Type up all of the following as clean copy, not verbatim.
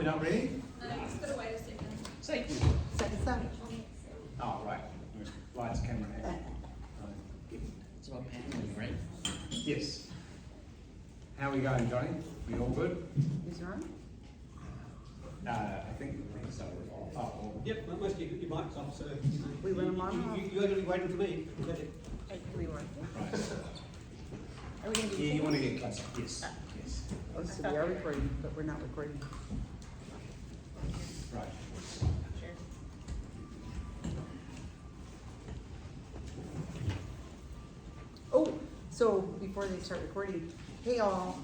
not ready? No, just gotta wait a second. Second. Oh, right. Lights, camera, action. It's about paneling, right? Yes. How are we going, Johnny? We all good? Is it on? I think so. Oh, well, Yep, most of your mic's off, so. We went them on. You're going to be waiting for me. We were. right. Are we gonna do? Yeah, you want to get closer? Yes. Yes. Oh, so we are recording, but we're not recording. Right. Oh, so before they start recording, hey all,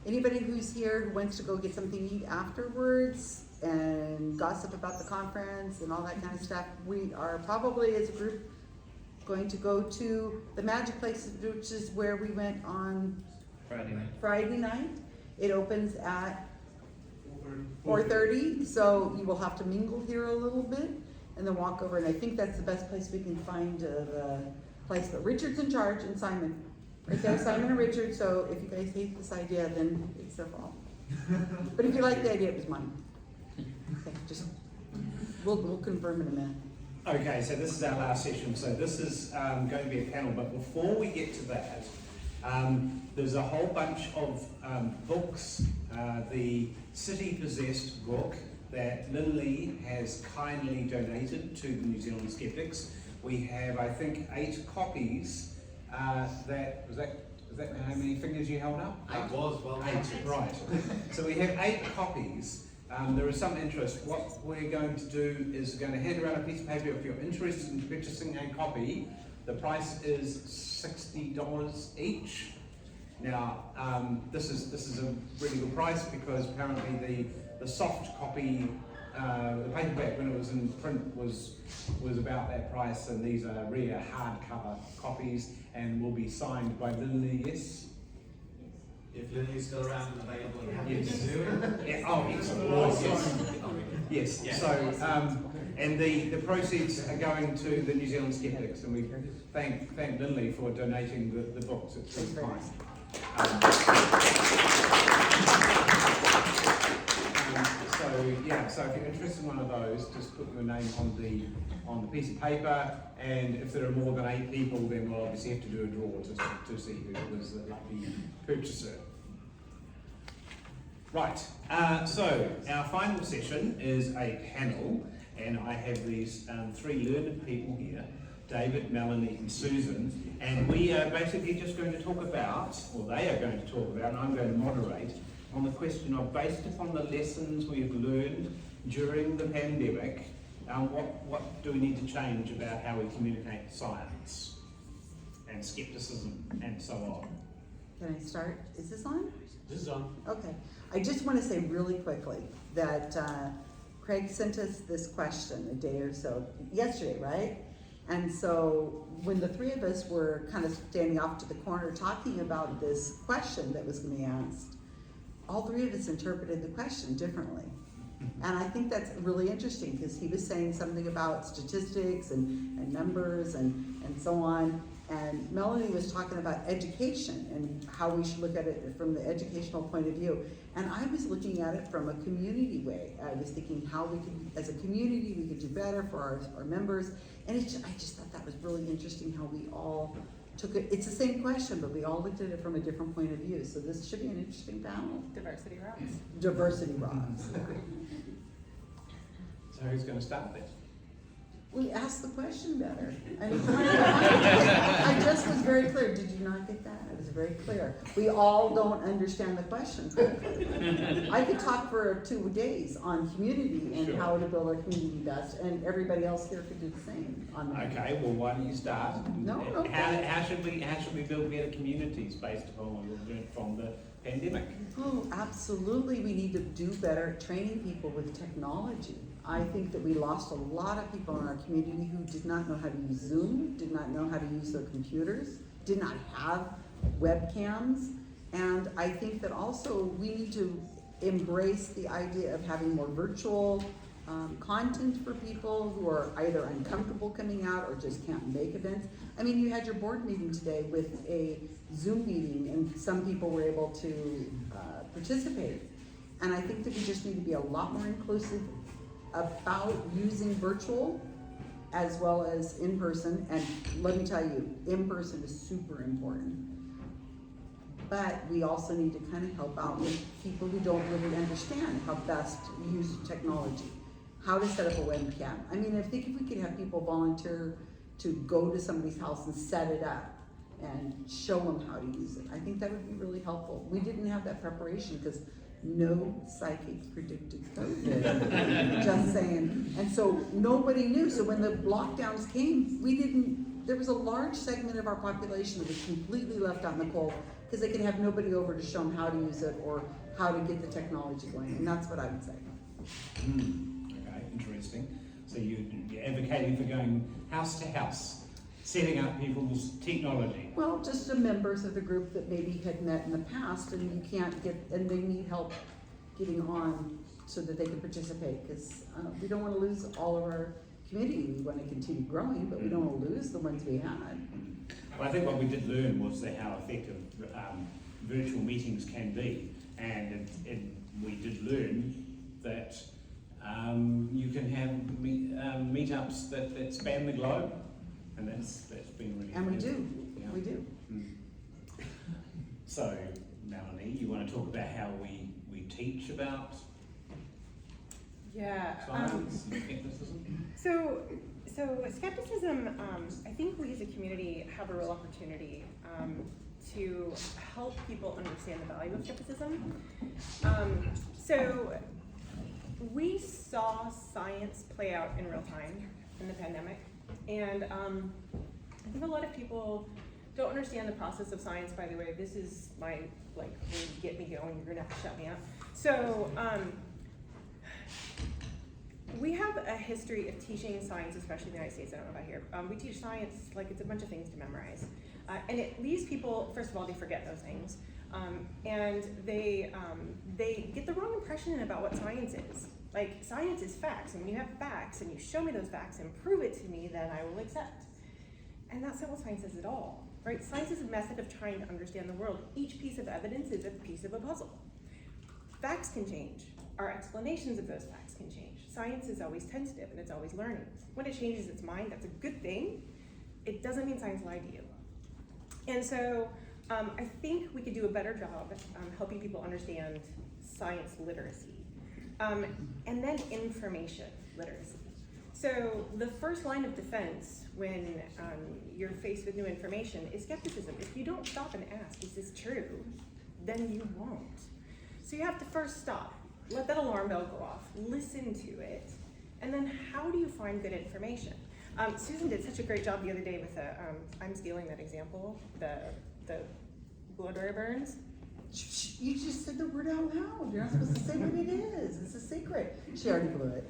anybody who's here who wants to go get something to eat afterwards and gossip about the conference and all that kind of stuff, we are probably as a group going to go to the Magic Place, which is where we went on Friday night. It opens at 4:30, so you will have to mingle here a little bit and then walk over, and I think that's the best place we can find the place. But Richard's in charge, and Simon. Right there, Simon and Richard, so if you guys hate this idea, then it's their fault. But if you like the idea, it was mine. Okay, just, we'll confirm in a minute. Okay, so this is our last session. So this is going to be a panel, but before we get to that, there's a whole bunch of books. The City Possessed book that Lindley has kindly donated to the New Zealand Skeptics. We have, I think, 8 copies. Was that how many fingers you held up? 8 was, well, 8, right. So we have 8 copies. There is some interest. What we're going to do is going to hand around a piece of paper. If you're interested in purchasing a copy, the price is $60 each. Now, this is a really good price because apparently the soft copy, the paperback when it was in print was about that price, and these are rare hardcover copies and will be signed by Lindley. Yes. If Lily's still around and available and happy Yes. to do it. Yeah, oh, excellent. Yes. Yes. So, and the proceeds are going to the New Zealand Skeptics, and we thank Lindley for donating the books. It's really kind. So if you're interested in one of those, just put your name on the piece of paper, and if there are more than 8 people, then we'll obviously have to do a draw to see who was the lucky purchaser. Right, so our final session is a panel, and I have these 3 learned people here, David, Melanie and Susan, and we are basically just going to talk about, or they are going to talk about, and I'm going to moderate, on the question of, based upon the lessons we've learned during the pandemic, what do we need to change about how we communicate science and skepticism and so on? Can I start? Is this on? This is on. Okay. I just want to say really quickly that Craig sent us this question a day or so, yesterday, right? And so when the 3 of us were kind of standing off to the corner talking about this question that was going to be asked, all 3 of us interpreted the question differently. And I think that's really interesting because he was saying something about statistics and numbers and so on. And Melanie was talking about education and how we should look at it from the educational point of view. And I was looking at it from a community way. I was thinking how we could, as a community, we could do better for our members. And I just thought that was really interesting how we all took it. It's the same question, but we all looked at it from a different point of view. So this should be an interesting panel. Diversity rocks. Diversity rocks. So who's going to start this? We asked the question better. I mean, I just was very clear. Did you not get that? It was very clear. We all don't understand the question correctly. I could talk for 2 days on community and how to build our community best, and everybody else here could do the same on that. Okay, well, why don't you start? No. How should we build better communities based upon what we've learned from the pandemic? Oh, absolutely. We need to do better at training people with technology. I think that we lost a lot of people in our community who did not know how to use Zoom, did not know how to use their computers, did not have webcams. And I think that also we need to embrace the idea of having more virtual content for people who are either uncomfortable coming out or just can't make events. I mean, you had your board meeting today with a Zoom meeting, and some people were able to participate. And I think that we just need to be a lot more inclusive about using virtual as well as in person. And let me tell you, in person is super important. But we also need to kind of help out with people who don't really understand how best to use technology, how to set up a webcam. I mean, I think if we could have people volunteer to go to somebody's house and set it up and show them how to use it, I think that would be really helpful. We didn't have that preparation because no psychic predicted COVID. Just saying. And so nobody knew. So when the lockdowns came, there was a large segment of our population that was completely left out in the cold because they could have nobody over to show them how to use it or how to get the technology going. And that's what I would say. Okay, interesting. So you're advocating for going house to house, setting up people's technology. Well, just the members of the group that maybe had met in the past and you can't get, and they need help getting on so that they can participate, because we don't want to lose all of our community. We want to continue growing, but we don't want to lose the ones we had. Well, I think what we did learn was how effective virtual meetings can be, and we did learn that you can have meetups that span the globe, and that's been really. And we effective. do, Yeah. we do. So, Melanie, you want to talk about how we teach about science and skepticism? So skepticism, I think we as a community have a real opportunity to help people understand the value of skepticism. So we saw science play out in real time in the pandemic, and I think a lot of people don't understand the process of science. By the way, this is my way to get me going. You're gonna have to shut me up. So we have a history of teaching science, especially in the United States. I don't know about here. We teach science like it's a bunch of things to memorize. And it leaves people, first of all, they forget those things. And they get the wrong impression about what science is. Like, science is facts, and when you have facts, and you show me those facts and prove it to me, then I will accept. And that's not what science is at all, right? Science is a method of trying to understand the world. Each piece of evidence is a piece of a puzzle. Facts can change. Our explanations of those facts can change. Science is always tentative, and it's always learning. When it changes its mind, that's a good thing. It doesn't mean science lied to you. And so I think we could do a better job helping people understand science literacy. And then information literacy. So the first line of defense when you're faced with new information is skepticism. If you don't stop and ask, is this true, then you won't. So you have to first stop, let that alarm bell go off, listen to it, and then how do you find good information? Susan did such a great job the other day with I'm stealing that example, the blow dryer burns. You just said the word out loud. You're not supposed to say what it is. It's a secret. She already blew it.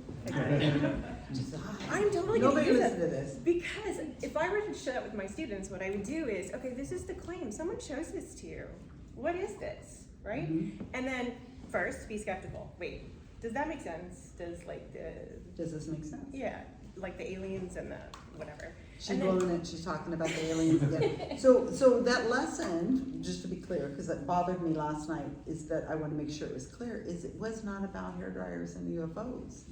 I'm totally going Nobody to use listen to it. this. Because if I were to share that with my students, what I would do is, okay, this is the claim. Someone shows this to you. What is this, right? Mm-hmm. And then first, be skeptical. Wait, does that make sense? Does this make sense? yeah, like the aliens and the whatever. She's blowing it. She's talking about the aliens again. So that lesson, just to be clear, because it bothered me last night, is that I want to make sure it was clear, is it was not about hair dryers and UFOs.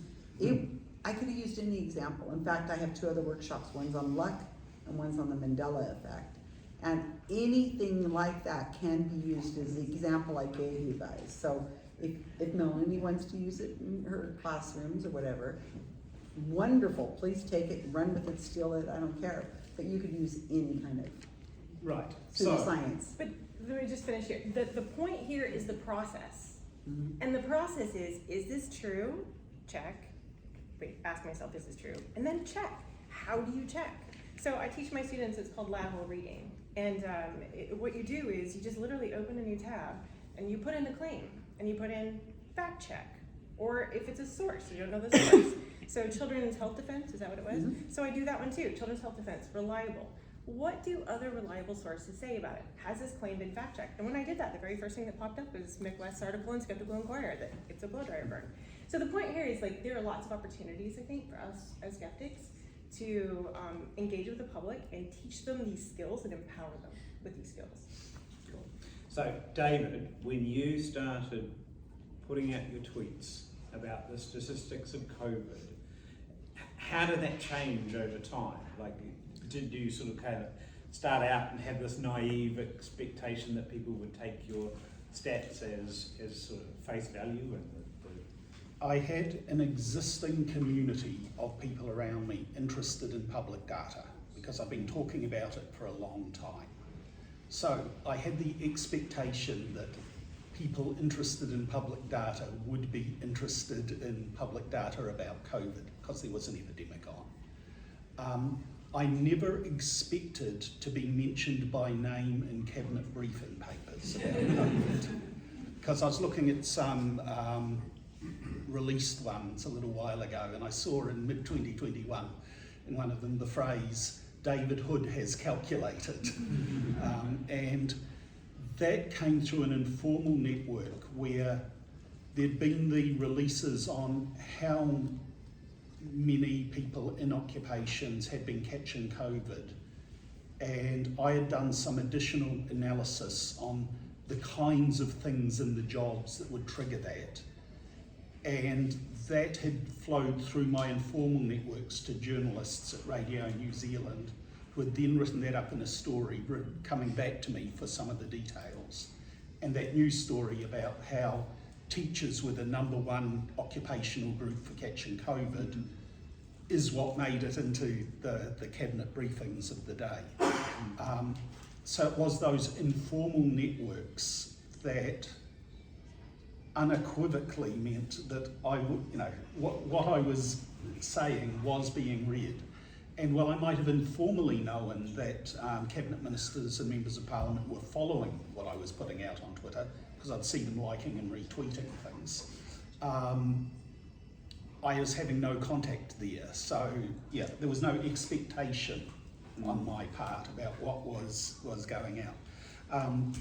I could have used any example. In fact, I have 2 other workshops. One's on luck and one's on the Mandela effect. And anything like that can be used as the example I gave you guys. So if Melanie wants to use it in her classrooms or whatever, wonderful, please take it, run with it, steal it, I don't care. But you could use any kind of Right. pseudoscience. But let me just finish here. The point here is the process. Mhm. And the process is this true? Check. Wait, ask myself, is this true? And then check. How do you check? So I teach my students, it's called lateral reading. And what you do is you just literally open a new tab and you put in the claim and you put in fact check. Or if it's a source, you don't know the source. So Children's Health Defense, is that what it was? Mm-hmm. So I do that one too, Children's Health Defense, reliable. What do other reliable sources say about it? Has this claim been fact checked? And when I did that, the very first thing that popped up was McWest's article in Skeptical Inquirer that it's a blow dryer burn. So the point here is like there are lots of opportunities, I think, for us as skeptics to engage with the public and teach them these skills and empower them with these skills. Cool. So, David, when you started putting out your tweets about the statistics of COVID, how did that change over time? Like, did you sort of kind of start out and have this naive expectation that people would take your stats as sort of face value? I had an existing community of people around me interested in public data because I've been talking about it for a long time. So I had the expectation that people interested in public data would be interested in public data about COVID because there was an epidemic on. I never expected to be mentioned by name in cabinet briefing papers about COVID because I was looking at some released ones a little while ago, and I saw in mid-2021 in one of them the phrase, David Hood has calculated. And that came through an informal network where there'd been the releases on how many people in occupations had been catching COVID, and I had done some additional analysis on the kinds of things in the jobs that would trigger that. And that had flowed through my informal networks to journalists at Radio New Zealand, who had then written that up in a story, coming back to me for some of the details. And that news story about how teachers were the #1 occupational group for catching COVID is what made it into the cabinet briefings of the day. So it was those informal networks that unequivocally meant that I would, what I was saying was being read. And while I might have informally known that cabinet ministers and members of parliament were following what I was putting out on Twitter, because I'd see them liking and retweeting things, I was having no contact there. So yeah, there was no expectation on my part about what was going out.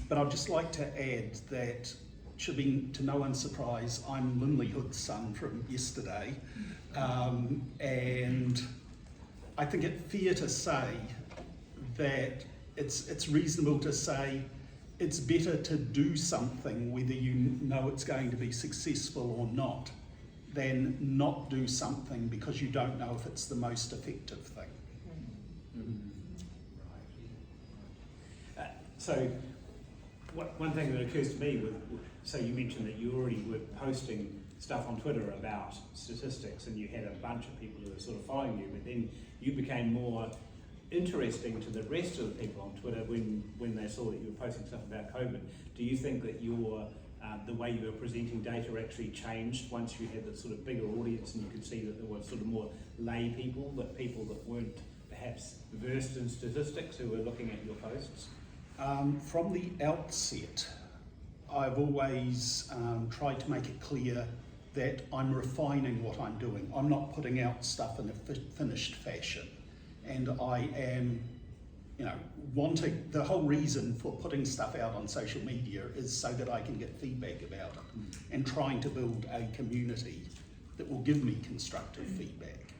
But I'd just like to add that, should be to no one's surprise, I'm Lindley Hood's son from yesterday, and I think it's fair to say that it's reasonable to say it's better to do something whether you know it's going to be successful or not than not do something because you don't know if it's the most effective thing. Right. So one thing that occurs to me so you mentioned that you already were posting stuff on Twitter about statistics and you had a bunch of people who were sort of following you, but then you became more interesting to the rest of the people on Twitter when they saw that you were posting stuff about COVID. Do you think that the way you were presenting data actually changed once you had that sort of bigger audience and you could see that there were sort of more lay people that weren't perhaps versed in statistics who were looking at your posts? From the outset, I've always tried to make it clear that I'm refining what I'm doing. I'm not putting out stuff in a finished fashion. And I am, wanting, the whole reason for putting stuff out on social media is so that I can get feedback about it and trying to build a community that will give me constructive feedback.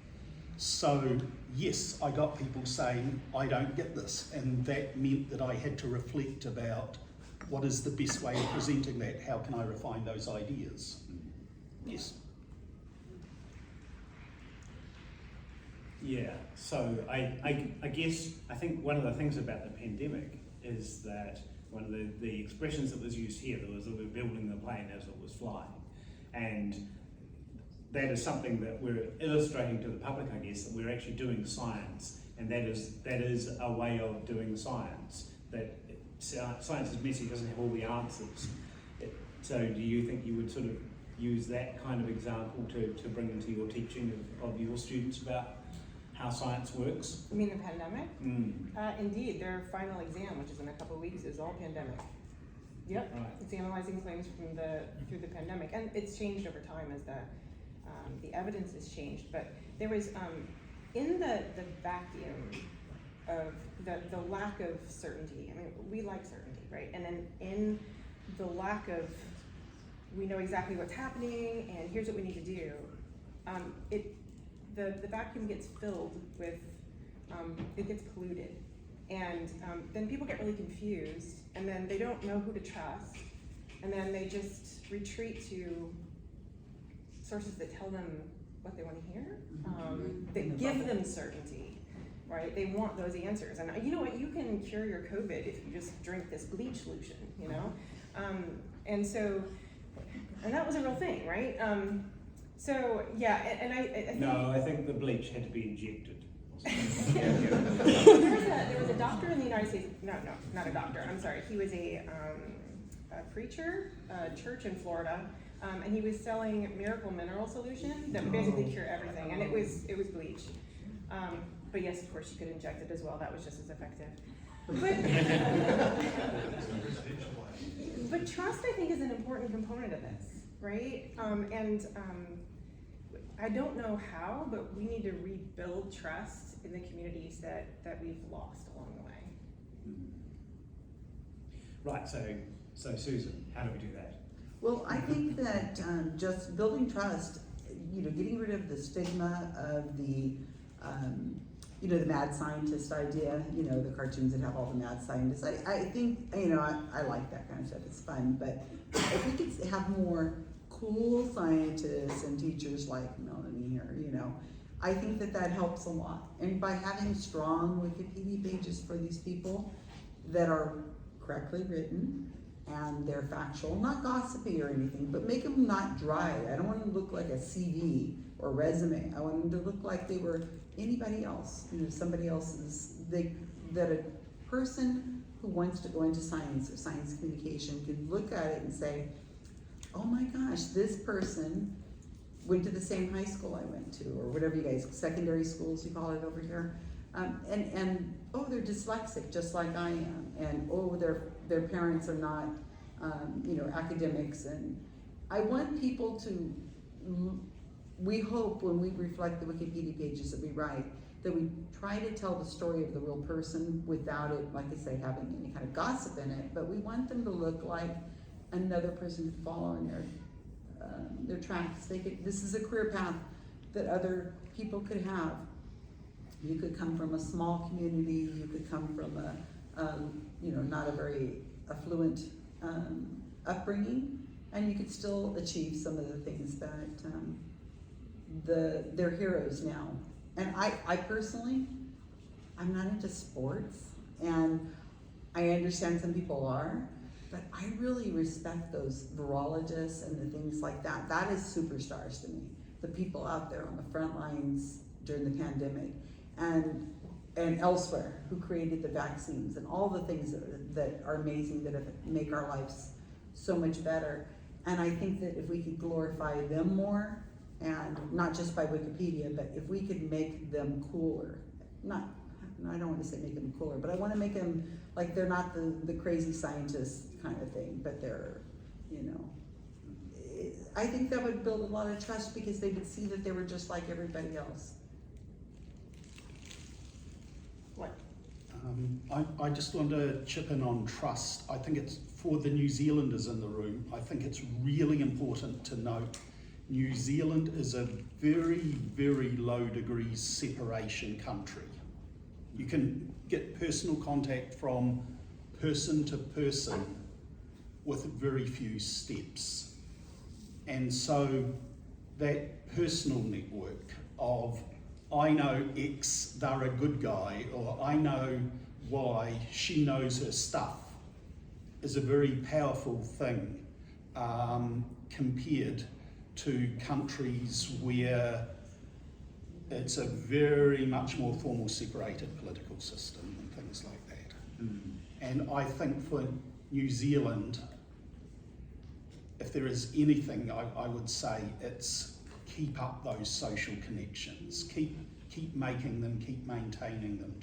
So yes, I got people saying, I don't get this. And that meant that I had to reflect about what is the best way of presenting that? How can I refine those ideas? Yes. Yeah, so I guess, I think one of the things about the pandemic is that one of the expressions that was used here was that we're building the plane as it was flying. And that is something that we're illustrating to the public, I guess, that we're actually doing science. And that is a way of doing science. That science is messy, doesn't have all the answers. So do you think you would sort of use that kind of example to bring into your teaching of your students about how science works? You mean the pandemic? Mm. Indeed, their final exam, which is in a couple of weeks, is all pandemic. Yep, Right. it's analyzing claims through the pandemic, and it's changed over time as the evidence has changed. But there was in the vacuum of the lack of certainty. I mean, we like certainty, right? And then in the lack of, we know exactly what's happening, and here's what we need to do. The vacuum gets filled with, it gets polluted. And then people get really confused, and then they don't know who to trust, and then they just retreat to sources that tell them what they want to hear, that give them certainty, right? They want those answers. And you know what? You can cure your COVID if you just drink this bleach solution, you know? And that was a real thing, right? So, yeah, and I think... No, I think the bleach had to be injected. There was a doctor in the United States, no, not a doctor, I'm sorry. He was a preacher, a church in Florida, and he was selling miracle mineral solution that would basically cure everything, and it was bleach. But yes, of course, you could inject it as well. That was just as effective. But trust, I think, is an important component of this, right? I don't know how, but we need to rebuild trust in the communities that we've lost along the way. Right, so Susan, how do we do that? Well, I think that just building trust, getting rid of the stigma of the, the mad scientist idea, the cartoons that have all the mad scientists. I think, I like that kind of stuff, it's fun, but if we could have more cool scientists and teachers like Melanie here, I think that helps a lot. And by having strong Wikipedia pages for these people that are correctly written and they're factual, not gossipy or anything, but make them not dry. I don't want them to look like a CV or resume. I want them to look like they were anybody else, somebody else's, that a person who wants to go into science or science communication could look at it and say, oh my gosh, this person went to the same high school I went to, or whatever you guys, secondary schools you call it over here. And oh, they're dyslexic just like I am. And oh, their parents are not, academics. And I want people to, we hope when we reflect the Wikipedia pages that we write, that we try to tell the story of the real person without it, like I say, having any kind of gossip in it, but we want them to look like another person following their tracks. This is a career path that other people could have. You could come from a small community, you could come from not a very affluent upbringing, and you could still achieve some of the things that they're heroes now. And I personally, I'm not into sports, and I understand some people are, but I really respect those virologists and the things like that. That is superstars to me. The people out there on the front lines during the pandemic and elsewhere who created the vaccines and all the things that are amazing, that make our lives so much better. And I think that if we could glorify them more, and not just by Wikipedia, but if we could make them cooler, I don't want to say make them cooler, but I want to make them like they're not the crazy scientist kind of thing, but they're, I think that would build a lot of trust because they would see that they were just like everybody else. What? I just want to chip in on trust. I think it's for the New Zealanders in the room. I think it's really important to note New Zealand is a very, very low degree separation country. You can get personal contact from person to person with very few steps. And so that personal network of I know X, they're a good guy, or I know Y, she knows her stuff, is a very powerful thing compared to countries where it's a very much more formal separated political system and things like that. And I think for New Zealand, if there is anything I would say, it's keep up those social connections, keep making them, keep maintaining them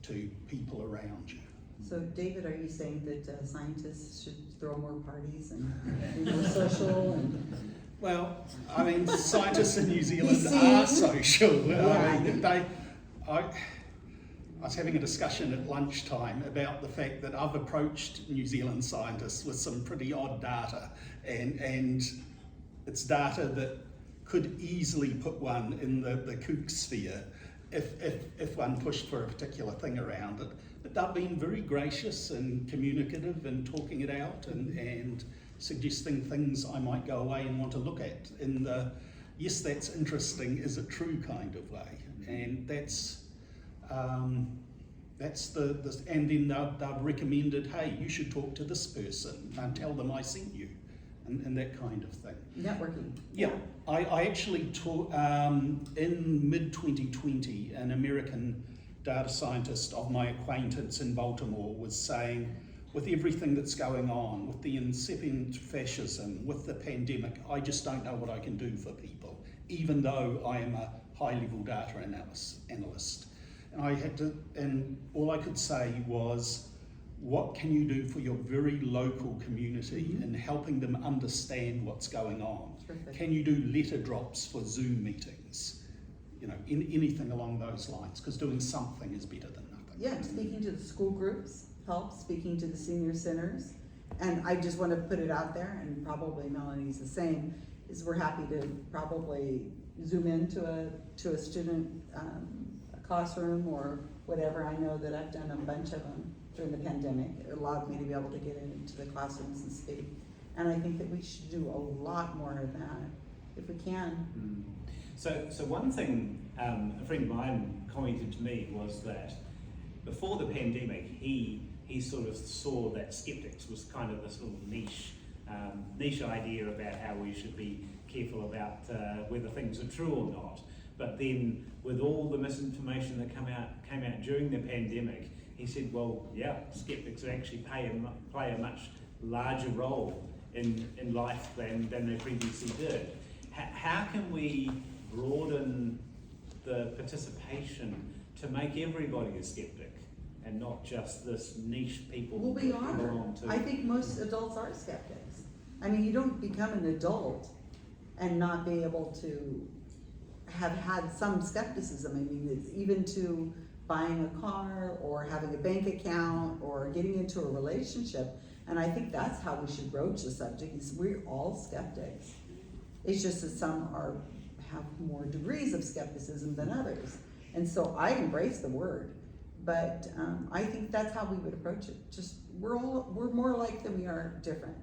to people around you. So David, are you saying that scientists should throw more parties and be more social? Well, I mean, scientists in New Zealand are social. Yeah. I was having a discussion at lunchtime about the fact that I've approached New Zealand scientists with some pretty odd data, and it's data that could easily put one in the kook sphere if one pushed for a particular thing around it. But they've been very gracious and communicative and talking it out and suggesting things I might go away and want to look at in the, yes, that's interesting, is it true kind of way. And that's the and then they've recommended, hey, you should talk to this person and tell them I sent you, and that kind of thing. Networking. Yeah, I actually taught in mid-2020, an American data scientist of my acquaintance in Baltimore was saying, with everything that's going on, with the incipient fascism, with the pandemic, I just don't know what I can do for people, even though I am a high-level data analyst. And all I could say was, what can you do for your very local community in helping them understand what's going on? Perfect. Can you do letter drops for Zoom meetings? You know, anything along those lines, because doing something is better than nothing. Yeah, speaking to the school groups helps, speaking to the senior centers. And I just want to put it out there, and probably Melanie's the same, is we're happy to probably zoom into a student classroom or whatever. I know that I've done a bunch of them during the pandemic. It allowed me to be able to get into the classrooms and speak. And I think that we should do a lot more of that if we can. So one thing a friend of mine commented to me was that before the pandemic, he sort of saw that Skeptics was kind of this little niche idea about how we should be careful about whether things are true or not. But then, with all the misinformation that came out during the pandemic, he said, well, yeah, skeptics actually play a much larger role in life than they previously did. How can we broaden the participation to make everybody a skeptic and not just this niche people Well, we are. belong to? I think most adults are skeptics. I mean, you don't become an adult and not be able to have had some skepticism. I mean, it's even to buying a car or having a bank account or getting into a relationship. And I think that's how we should broach the subject, is we're all skeptics. It's just that some have more degrees of skepticism than others. And so I embrace the word, but I think that's how we would approach it. Just, we're more alike than we are different.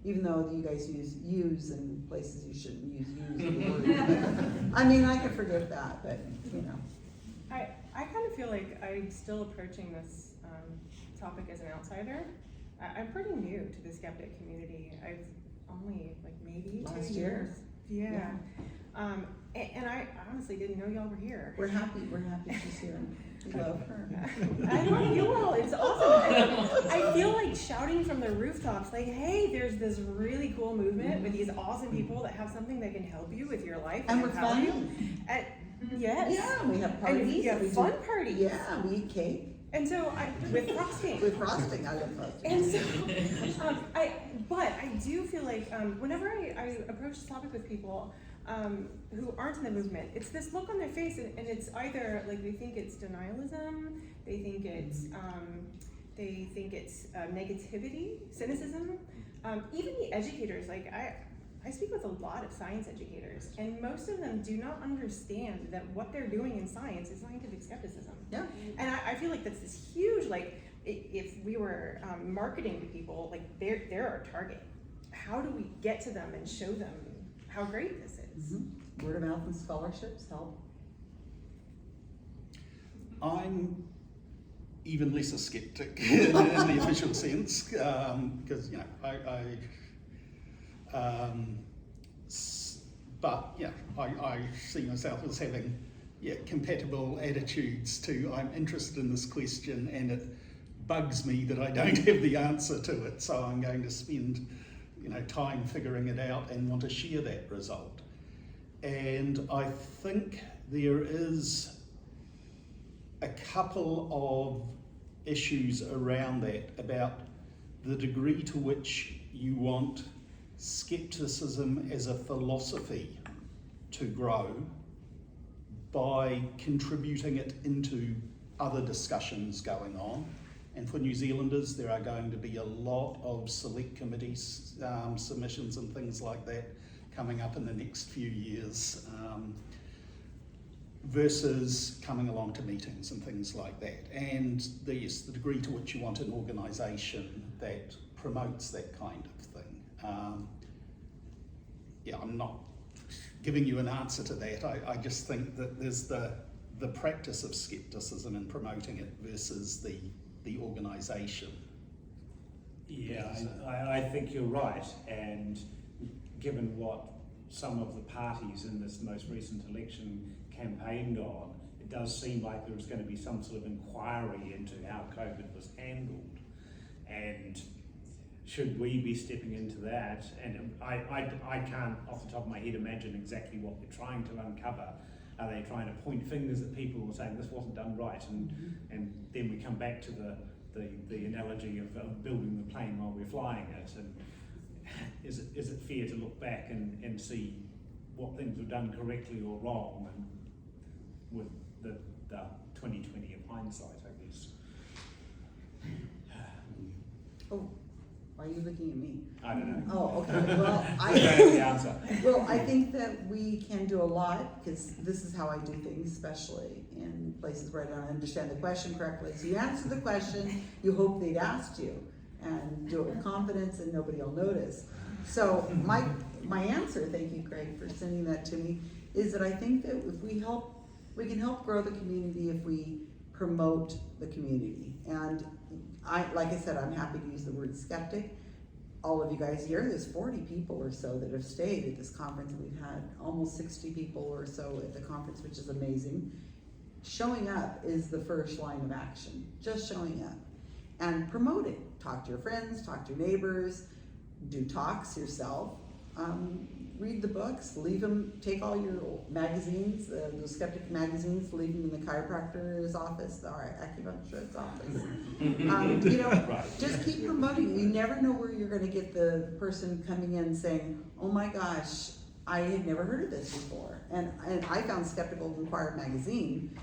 Even though you guys use in places you shouldn't use in the word. I mean, I can forgive that, but you know. I kind of feel like I'm still approaching this topic as an outsider. I'm pretty new to the skeptic community. I've only maybe Last 2 year. years. Yeah. And I honestly didn't know y'all were here. We're happy she's here. We love her. I love you all. It's awesome. I feel like shouting from the rooftops, like, hey, there's this really cool movement with these awesome people that have something that can help you with your life And we're empower fun. you. Yes. Yeah, we have parties. And we have fun parties. Yeah, we eat cake And so with frosting. with frosting. I love frosting. And so, I do feel like whenever I approach this topic with people who aren't in the movement, it's this look on their face, and it's either like they think it's denialism, they think it's negativity, cynicism. Even the educators, like I speak with a lot of science educators, and most of them do not understand that what they're doing in science is scientific skepticism. Yeah. And I feel like that's this huge, if we were marketing to people, like they're our target. How do we get to them and show them how great this is? Mm-hmm. Word of mouth and scholarships help. I'm even less a skeptic in the official sense, because I see myself as having compatible attitudes to, I'm interested in this question and it bugs me that I don't have the answer to it, so I'm going to spend time figuring it out and want to share that result. And I think there is a couple of issues around that, about the degree to which you want skepticism as a philosophy to grow by contributing it into other discussions going on. And for New Zealanders, there are going to be a lot of select committees submissions and things like that coming up in the next few years, versus coming along to meetings and things like that. And the degree to which you want an organisation that promotes that kind of thing. Yeah, I'm not giving you an answer to that. I just think that there's the practice of skepticism and promoting it versus the organisation. Yeah, I think you're right, and given what some of the parties in this most recent election campaigned on, it does seem like there was going to be some sort of inquiry into how COVID was handled, and should we be stepping into that? And I can't off the top of my head imagine exactly what they're trying to uncover. Are they trying to point fingers at people and saying this wasn't done right, and then we come back to the analogy of building the plane while we're flying it, and is it fair to look back and see what things were done correctly or wrong, and with the 2020 of hindsight, I guess. Oh, why are you looking at me? I don't know. Oh, okay, well, I don't have the answer. Well, I think that we can do a lot, because this is how I do things, especially in places where I don't understand the question correctly. So you answer the question, you hope they'd asked you, and do it with confidence and nobody will notice. So my answer, thank you Craig for sending that to me, is that I think that if we can help grow the community if we promote the community. And like I said, I'm happy to use the word skeptic. All of you guys here, there's 40 people or so that have stayed at this conference. We've had almost 60 people or so at the conference, which is amazing. Showing up is the first line of action, just showing up. And promote it. Talk to your friends, talk to your neighbors, do talks yourself, read the books, leave them, take all your magazines, the skeptic magazines, leave them in the chiropractor's office, or acupuncturist's office. You know, just keep promoting. You never know where you're going to get the person coming in saying, oh my gosh, I had never heard of this before. And I found Skeptical Inquirer magazine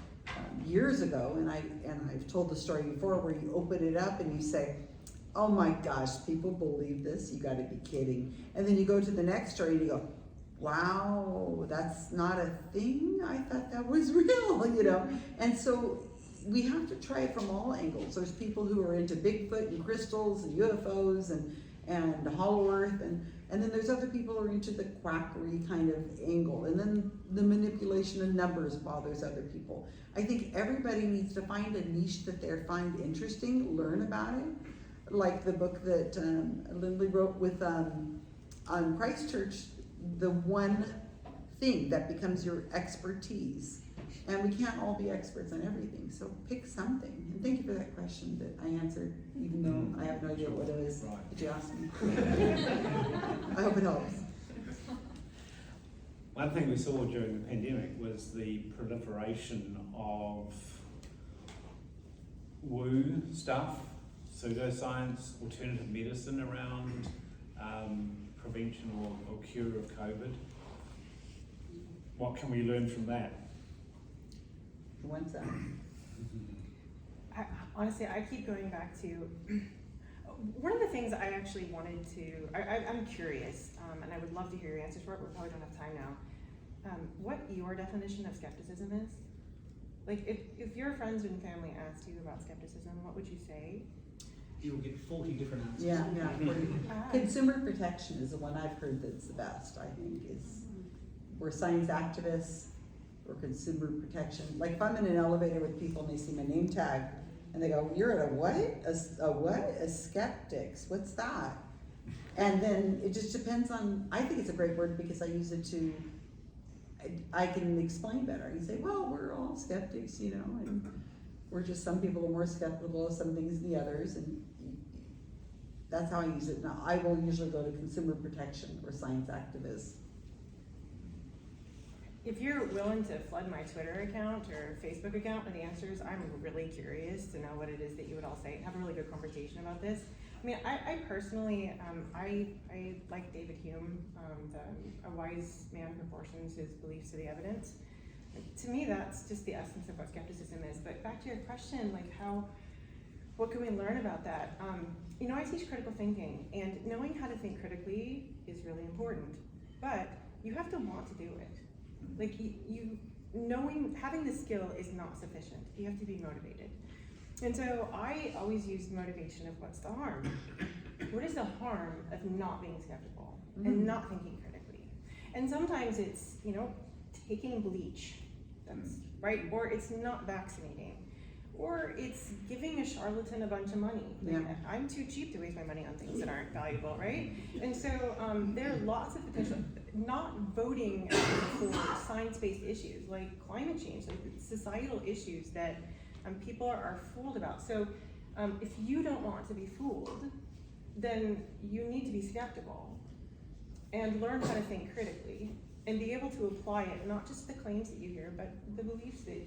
years ago, and I've told the story before, where you open it up and you say, oh my gosh, people believe this, you gotta be kidding. And then you go to the next story and you go, wow, that's not a thing? I thought that was real, you know? And so we have to try it from all angles. There's people who are into Bigfoot and crystals and UFOs and Hollow Earth, and then there's other people who are into the quackery kind of angle, and then the manipulation of numbers bothers other people. I think everybody needs to find a niche that they find interesting, learn about it. Like the book that Lindley wrote with on Christchurch, the one thing that becomes your expertise. And we can't all be experts on everything, so pick something. And thank you for that question that I answered, even though I have no idea what it is that you asked me. I hope it helps. One thing we saw during the pandemic was the proliferation of woo stuff, pseudoscience, alternative medicine around prevention or cure of COVID. What can we learn from that? What's that? Honestly, I keep going back to one of the things I actually wanted to, I'm curious, and I would love to hear your answers for it, we probably don't have time now. What your definition of skepticism is? Like, if your friends and family asked you about skepticism, what would you say? You will get 40 different answers. Yeah. Consumer protection is the one I've heard that's the best, I think, is we're science activists, or consumer protection. Like if I'm in an elevator with people and they see my name tag and they go, you're at a what? A what? A Skeptics, what's that? And then it just depends on, I think it's a great word because I use it to, I can explain better. You say, well, we're all skeptics, you know, and we're just, some people are more skeptical of some things than the others, and that's how I use it. Now, I will usually go to consumer protection or science activists. If you're willing to flood my Twitter account or Facebook account with answers, I'm really curious to know what it is that you would all say and have a really good conversation about this. I mean, I personally, I like David Hume, a wise man who proportions his beliefs to the evidence. To me, that's just the essence of what skepticism is. But back to your question, like what can we learn about that? You know, I teach critical thinking, and knowing how to think critically is really important, but you have to want to do it. Like having the skill is not sufficient. You have to be motivated. And so I always use motivation of what's the harm. what is the harm of not being skeptical Mhm. and not thinking critically? And sometimes it's, taking bleach, that's right, or it's not vaccinating, or it's giving a charlatan a bunch of money. Like, Yeah. I'm too cheap to waste my money on things that aren't valuable, right? And so there are lots of potential, not voting for science-based issues like climate change, like societal issues that people are fooled about. So if you don't want to be fooled, then you need to be skeptical and learn how to think critically and be able to apply it, not just the claims that you hear, but the beliefs that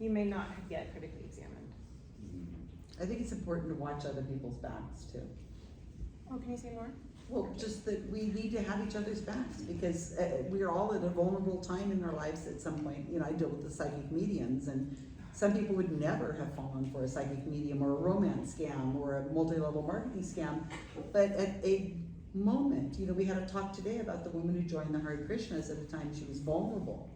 you may not have yet critically examined. I think it's important to watch other people's backs too. Oh, can you say more? Well, just that we need to have each other's backs because we're all at a vulnerable time in our lives at some point. I deal with the psychic mediums, and some people would never have fallen for a psychic medium or a romance scam or a multi-level marketing scam. But at a moment, we had a talk today about the woman who joined the Hare Krishnas at a time she was vulnerable.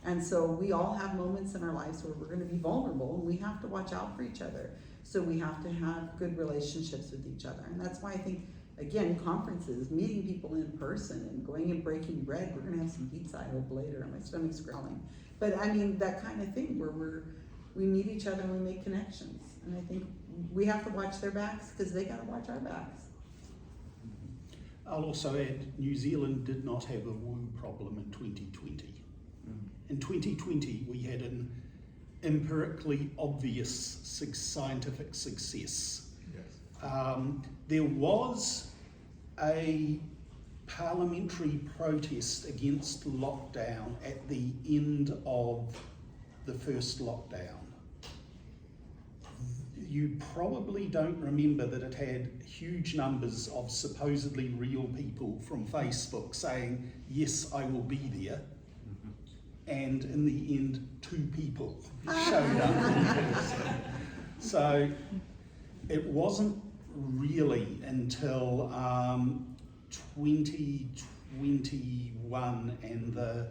And so we all have moments in our lives where we're going to be vulnerable, and we have to watch out for each other. So we have to have good relationships with each other. And that's why I think, again, conferences, meeting people in person and going and breaking bread. We're going to have some pizza, I hope, later. My stomach's growling. But I mean, that kind of thing where we meet each other and we make connections. And I think we have to watch their backs because they got to watch our backs. I'll also add, New Zealand did not have a woo problem in 2020. In 2020, we had an empirically obvious scientific success. Yes. There was a parliamentary protest against lockdown at the end of the first lockdown. You probably don't remember that it had huge numbers of supposedly real people from Facebook saying, yes, I will be there. And in the end, 2 people showed up. So it wasn't really until 2021 and the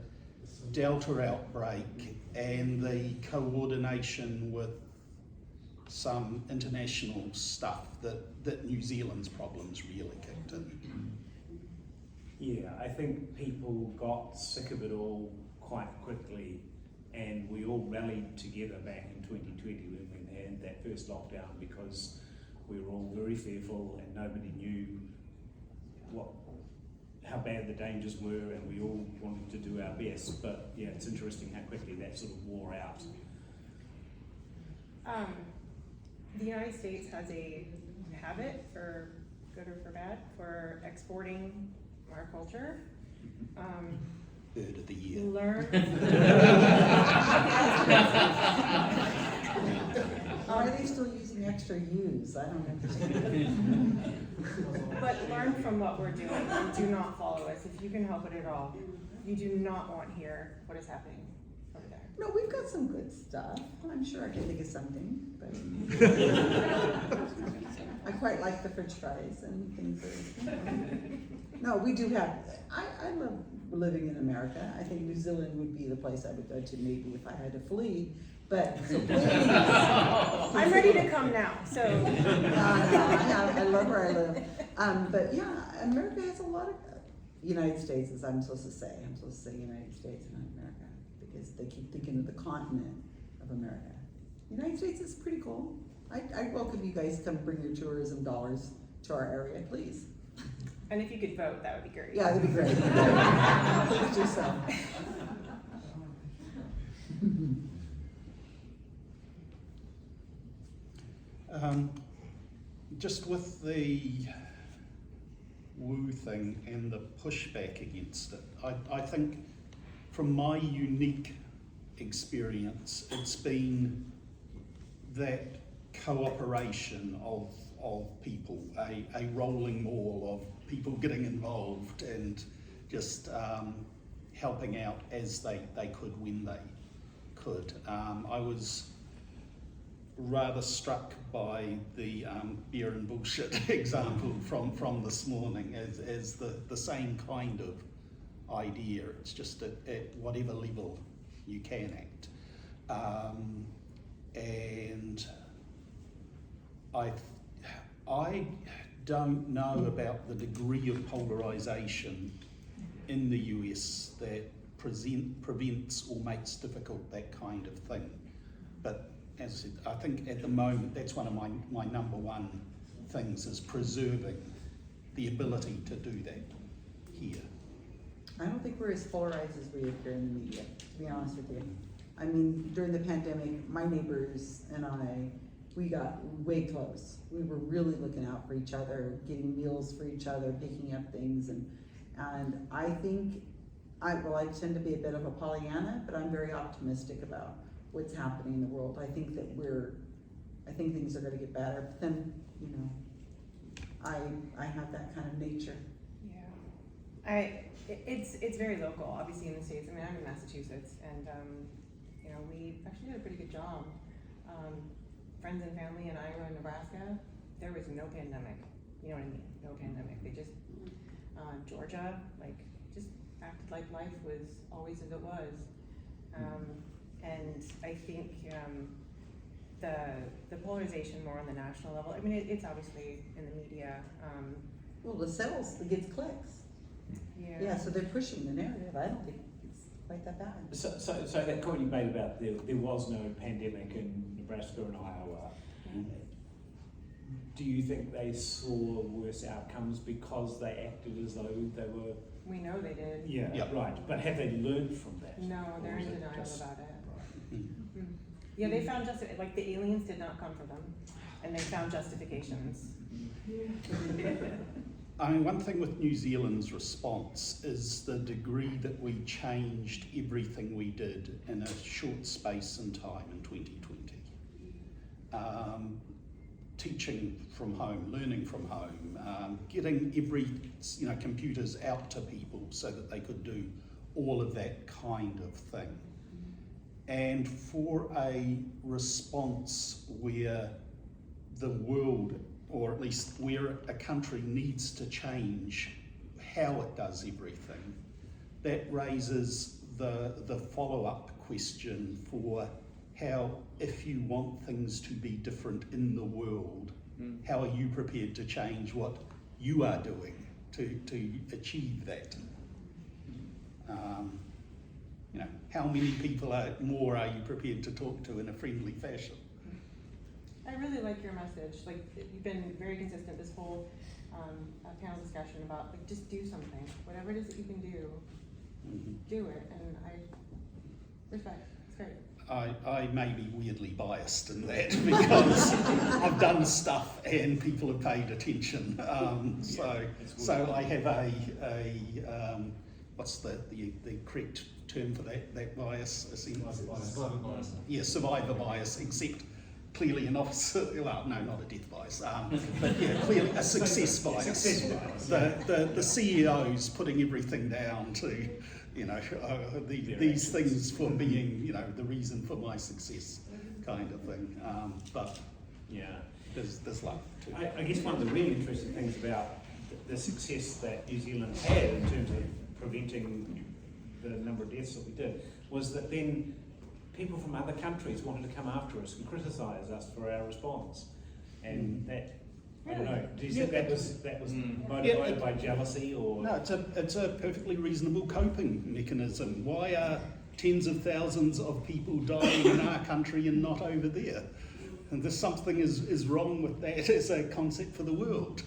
Delta outbreak and the coordination with some international stuff that New Zealand's problems really kicked in. Yeah, I think people got sick of it all quite quickly, and we all rallied together back in 2020 when we had that first lockdown, because we were all very fearful and nobody knew how bad the dangers were, and we all wanted to do our best. But yeah, it's interesting how quickly that sort of wore out. The United States has a habit, for good or for bad, for exporting our culture. Bird of the year. Why are they still using extra U's? I don't understand. But learn from what we're doing and do not follow us if you can help it at all. You do not want to hear what is happening over there. No, we've got some good stuff. I'm sure I can think of something, but I quite like the French fries and things that, No, we do have, I love living in America. I think New Zealand would be the place I would go to maybe if I had to flee, but so please. I'm ready to come now, so. I love where I live. But yeah, America has a lot of, United States, as I'm supposed to say United States and not America, because they keep thinking of the continent of America. United States is pretty cool. I welcome you guys to come bring your tourism dollars to our area, please. And if you could vote, that would be great. Yeah, that'd be great. Please do so. Just with the woo thing and the pushback against it, I think from my unique experience, it's been that cooperation of people, a rolling maul of people getting involved and just helping out as they could when they could. I was rather struck by the beer and bullshit example from this morning as the same kind of idea. It's just at whatever level you can act. And I don't know about the degree of polarisation in the US that prevents or makes difficult that kind of thing. But as I said, I think at the moment that's one of my number one things, is preserving the ability to do that here. I don't think we're as polarized as we appear in the media, to be honest with you. I mean, during the pandemic, my neighbors and I, we got way close. We were really looking out for each other, getting meals for each other, picking up things, and I think, I tend to be a bit of a Pollyanna, but I'm very optimistic about what's happening in the world. I think things are gonna get better, but then, you know, I have that kind of nature. Yeah. It's very local, obviously in the States. I mean, I'm in Massachusetts, and you know, we actually did a pretty good job. Friends and family in Iowa and Nebraska, there was no pandemic. You know what I mean? No pandemic. They just, Georgia, like, just acted like life was always as it was. And I think the polarization more on the national level, I mean, it's obviously in the media. Well, it sells, it gets clicks. Yeah, so they're pushing the narrative. I don't think it's quite that bad. So that comment you made about there was no pandemic in Nebraska and Iowa, do you think they saw worse outcomes because they acted as though they were? We know they did. Yeah, Yep. Right. But have they learned from that? No, they're Or in is it denial just- about it. Right. Yeah, they found like the aliens did not come for them, and they found justifications. I mean, one thing with New Zealand's response is the degree that we changed everything we did in a short space and time in 2020. Teaching from home, learning from home, getting computers out to people so that they could do all of that kind of thing. And for a response where the world, or at least where a country needs to change how it does everything, that raises the follow-up question for how, if you want things to be different in the world, how are you prepared to change what you are doing to achieve that? How many people more are you prepared to talk to in a friendly fashion? I really like your message. Like, you've been very consistent this whole panel discussion about, like, just do something. Whatever it is that you can do, do it. And I respect. It's great. I may be weirdly biased in that because I've done stuff and people have paid attention. So I have a what's the correct term for that bias? Survivor bias. Yeah, survivor bias, except clearly an opposite, well, no, not a death bias, but yeah, clearly a success bias. Success bias. The CEOs putting everything down to, these things for being, the reason for my success kind of thing. But Yeah. there's luck too. I guess one of the really interesting things about the success that New Zealand had in terms of preventing the number of deaths that we did was that then people from other countries wanted to come after us and criticise us for our response, and that, I don't know, do you think that was motivated by jealousy or? No, it's a perfectly reasonable coping mechanism. Why are tens of thousands of people dying in our country and not over there? And there's something is wrong with that as a concept for the world.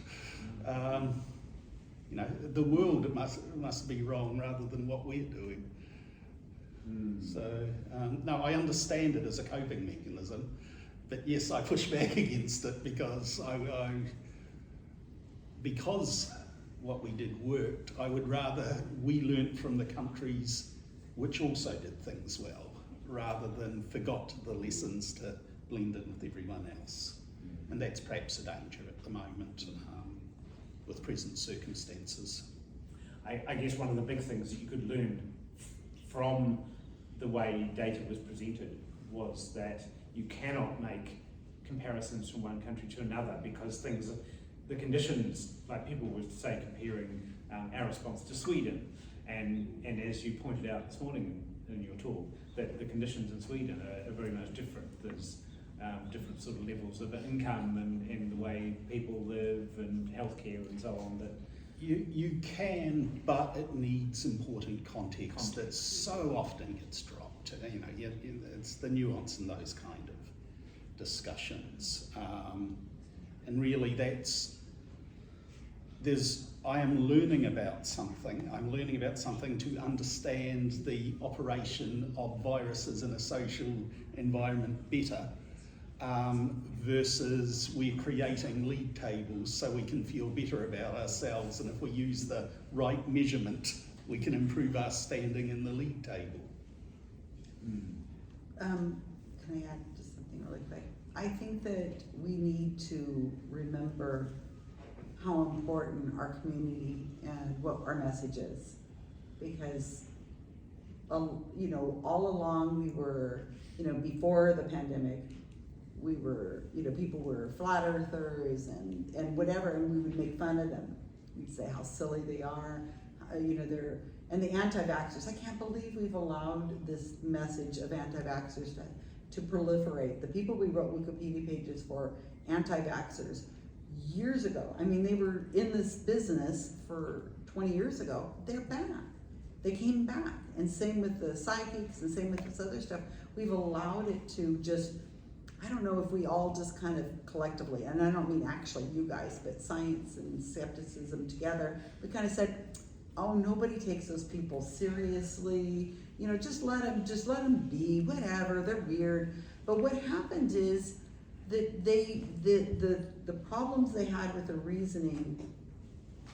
The world must be wrong rather than what we're doing. So, no, I understand it as a coping mechanism, but yes, I push back against it because because what we did worked. I would rather we learnt from the countries which also did things well, rather than forgot the lessons to blend in with everyone else. And that's perhaps a danger at the moment with present circumstances. I guess one of the big things that you could learn from the way data was presented was that you cannot make comparisons from one country to another because the conditions, like people would say comparing our response to Sweden, and as you pointed out this morning in your talk, that the conditions in Sweden are very much different. There's different sort of levels of income and the way people live and healthcare and so on. That You can, but it needs important context that so often gets dropped. It's the nuance in those kind of discussions. And really I am learning about something. I'm learning about something to understand the operation of viruses in a social environment better. Versus we're creating league tables so we can feel better about ourselves, and if we use the right measurement, we can improve our standing in the league table. Can I add just something really quick? I think that we need to remember how important our community and what our message is, because all along we were, before the pandemic, we were, people were flat earthers and whatever, and we would make fun of them. We'd say how silly they are, and the anti-vaxxers. I can't believe we've allowed this message of anti-vaxxers to proliferate. The people we wrote Wikipedia pages for, anti-vaxxers, years ago. I mean, they were in this business for 20 years ago. They're back. They came back. And same with the psychics and same with this other stuff. We've allowed it to just, I don't know if we all just kind of collectively, and I don't mean actually you guys, but science and skepticism together, we kind of said, oh, nobody takes those people seriously. Just let them be, whatever, they're weird. But what happened is that the problems they had with the reasoning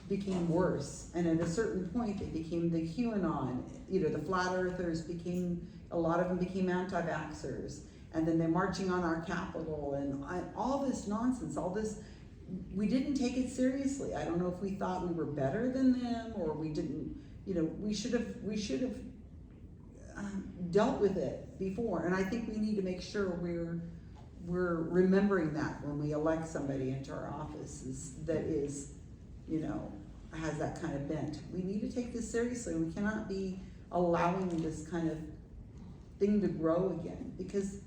became worse, and at a certain point they became the QAnon, the flat earthers a lot of them became anti-vaxxers, and then they're marching on our Capitol, and all this nonsense, we didn't take it seriously. I don't know if we thought we were better than them, or we didn't, we should have dealt with it before, and I think we need to make sure we're remembering that when we elect somebody into our offices that is, has that kind of bent. We need to take this seriously. We cannot be allowing this kind of thing to grow again, because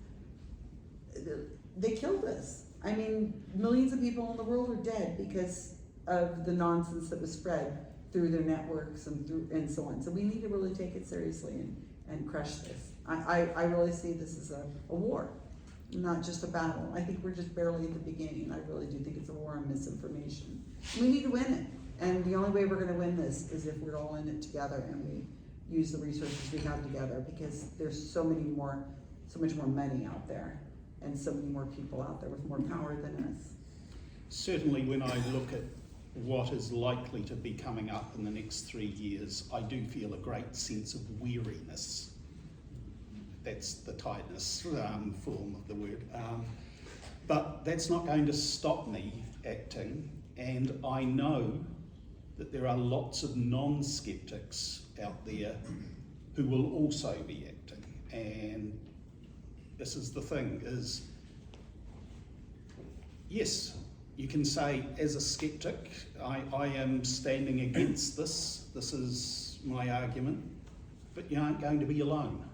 they killed us. I mean, millions of people in the world are dead because of the nonsense that was spread through their networks and so on. So we need to really take it seriously and crush this. I really see this as a war, not just a battle. I think we're just barely at the beginning. I really do think it's a war on misinformation. We need to win it. And the only way we're gonna win this is if we're all in it together and we use the resources we have together, because there's so much more money out there and so many more people out there with more power than us. Certainly when I look at what is likely to be coming up in the next 3 years, I do feel a great sense of weariness. That's the tightness form of the word. But that's not going to stop me acting, and I know that there are lots of non-skeptics out there who will also be acting. And this is the thing, is yes, you can say as a skeptic, I am standing against this is my argument, but you aren't going to be alone.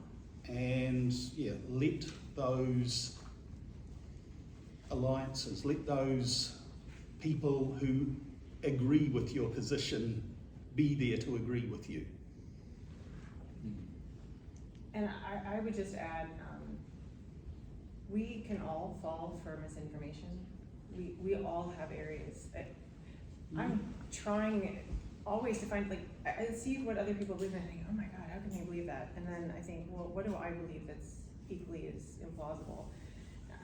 And let those alliances, let those people who agree with your position be there to agree with you. And I would just add, we can all fall for misinformation. We all have areas. I'm trying always to find, I see what other people believe and I think, oh my God, how can they believe that? And then I think, well, what do I believe that's equally as implausible?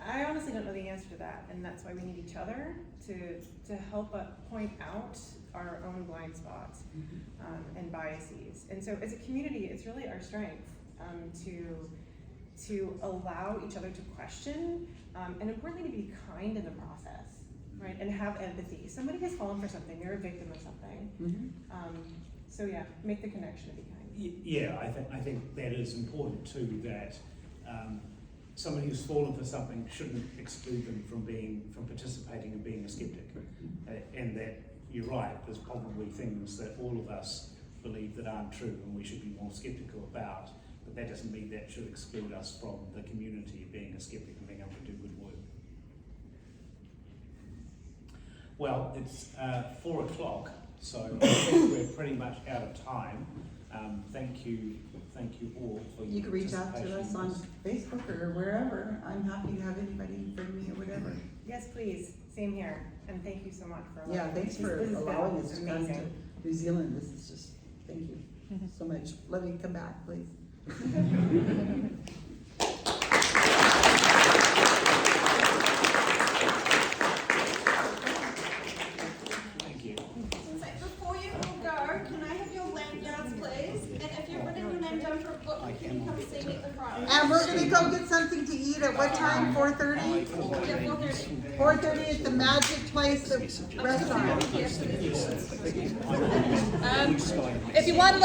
I honestly don't know the answer to that, and that's why we need each other to help point out our own blind spots and biases. And so as a community, it's really our strength to allow each other to question, and importantly to be kind in the process, right? And have empathy. Somebody has fallen for something, you're a victim of something. So yeah, make the connection and be kind. Yeah, I think that is important too, that somebody who's fallen for something shouldn't exclude them from participating and being a skeptic. And that you're right, there's probably things that all of us believe that aren't true and we should be more skeptical about, but that doesn't mean that should exclude us from the community of being a skeptic and being able to do good work. Well, it's 4 o'clock, so I think we're pretty much out of time. Thank you all for your You can reach out to us on participation. Facebook or wherever. I'm happy to have anybody bring me or whatever. Yes, please, same here, and thank you so much for allowing Yeah, me. thanks for This has been allowing us to come to amazing. New Zealand. This is just, thank you so much. Let me come back, please. Thank you. So before you all go, can I have your lanyards, please? And if you're putting your name down for a book, can you come see me at the front? And we're gonna go get something to eat at what time? 4:30? 4:30 at the Magic Place, the restaurant. If you want